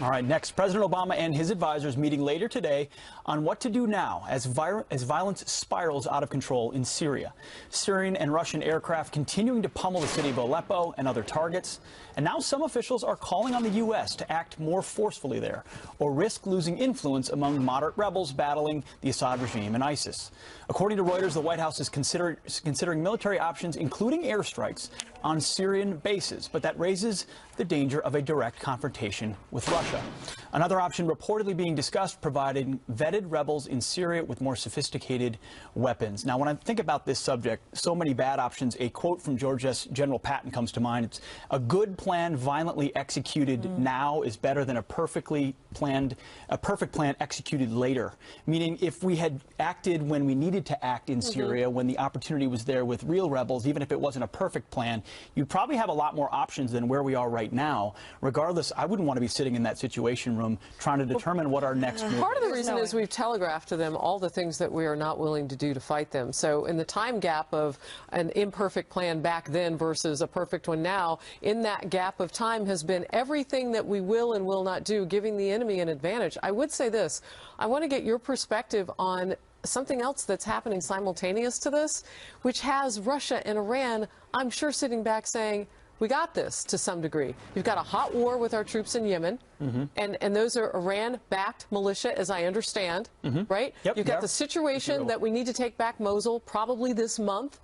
All right, next, President Obama and his advisors meeting later today on what to do now as violence spirals out of control in Syria. Syrian and Russian aircraft continuing to pummel the city of Aleppo and other targets. And now some officials are calling on the U.S. to act more forcefully there or risk losing influence among moderate rebels battling the Assad regime and ISIS. According to Reuters, the White House is considering military options, including airstrikes, on Syrian bases. But that raises the danger of a direct confrontation with Russia. Another option reportedly being discussed, providing vetted rebels in Syria with more sophisticated weapons. Now, when I think about this subject, so many bad options, a quote from Georgia's General Patton comes to mind. It's a good plan violently executed now is better than a perfect plan executed later. Meaning, if we had acted when we needed to act in Syria, when the opportunity was there with real rebels, even if it wasn't a perfect plan, you'd probably have a lot more options than where we are right now. Regardless, I wouldn't want to be sitting in that situation room trying to determine what our next move is. Part of the reason is we've telegraphed to them all the things that we are not willing to do to fight them. So in the time gap of an imperfect plan back then versus a perfect one now, in that gap of time has been everything that we will and will not do, giving the enemy an advantage. I would say this. I want to get your perspective on something else that's happening simultaneous to this, which has Russia and Iran, I'm sure, sitting back saying, we got this to some degree. You've got a hot war with our troops in Yemen, and those are Iran-backed militia, as I understand, right? Yep, You've got the situation that we need to take back Mosul probably this month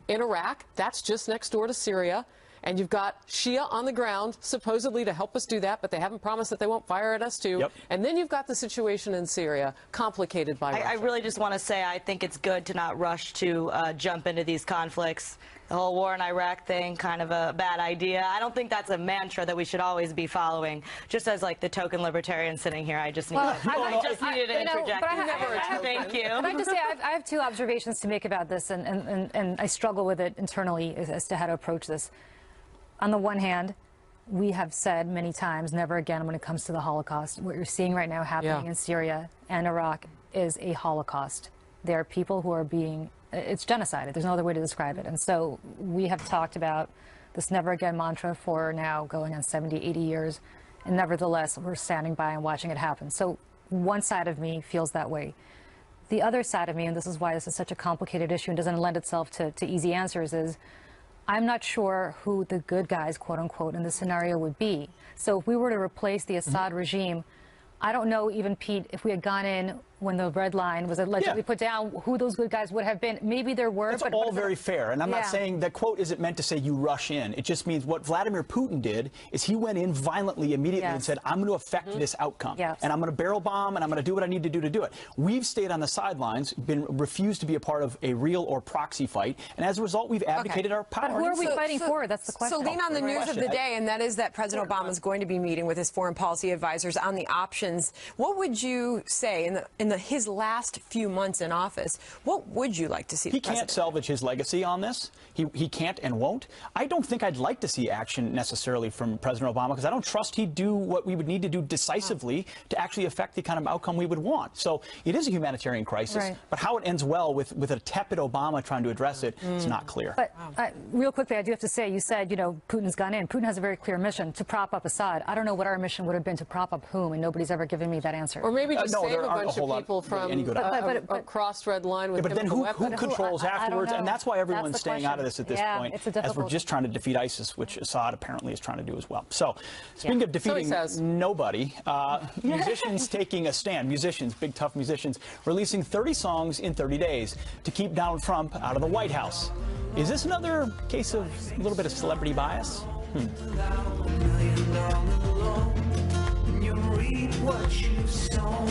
in Iraq. That's just next door to Syria. And you've got Shia on the ground, supposedly to help us do that, but they haven't promised that they won't fire at us too. And then you've got the situation in Syria, complicated by Russia. I really just want to say I think it's good to not rush to jump into these conflicts. The whole war in Iraq thing, kind of a bad idea. I don't think that's a mantra that we should always be following. Just as like the token libertarian sitting here, I just needed to interject. Thank you. But I have to say, I have two observations to make about this, and I struggle with it internally as to how to approach this. On the one hand, we have said many times, never again when it comes to the Holocaust. What you're seeing right now happening in Syria and Iraq is a Holocaust. There are people who are being, it's genocided. There's no other way to describe it. And so we have talked about this never again mantra for now going on 70, 80 years. And nevertheless, we're standing by and watching it happen. So one side of me feels that way. The other side of me, and this is why this is such a complicated issue and doesn't lend itself to easy answers, is I'm not sure who the good guys, quote unquote, in this scenario would be. So if we were to replace the Assad regime, I don't know, even Pete, if we had gone in when the red line was allegedly put down, who those good guys would have been. Maybe there were. It's all very fair. And I'm not saying that quote isn't meant to say you rush in. It just means what Vladimir Putin did is he went in violently immediately and said, I'm going to affect this outcome. And I'm going to barrel bomb and I'm going to do what I need to do it. We've stayed on the sidelines, refused to be a part of a real or proxy fight. And as a result, we've abdicated our power. But who are we fighting for? That's the question. So lean on the news of the day, and that is that President Obama is going to be meeting with his foreign policy advisors on the options. What would you say in his last few months in office? What would you like to see? He can't salvage his legacy on this. He can't and won't. I don't think I'd like to see action necessarily from President Obama because I don't trust he'd do what we would need to do decisively to actually affect the kind of outcome we would want. So it is a humanitarian crisis, but how it ends well with a tepid Obama trying to address it, it's not clear. But real quickly, I do have to say, you said, you know, Putin's gone in. Putin has a very clear mission to prop up Assad. I don't know what our mission would have been to prop up whom, and nobody's ever given me that answer. Or maybe just save a bunch of people from a crossed red line with chemical weapons. But then who controls afterwards? And that's why everyone's staying out of this at this point, as we're just trying to defeat ISIS, which Assad apparently is trying to do as well. So, speaking of defeating nobody, musicians taking a stand, big tough musicians, releasing 30 songs in 30 days to keep Donald Trump out of the White House. Is this another case of a little bit of celebrity bias? You reap what you sow.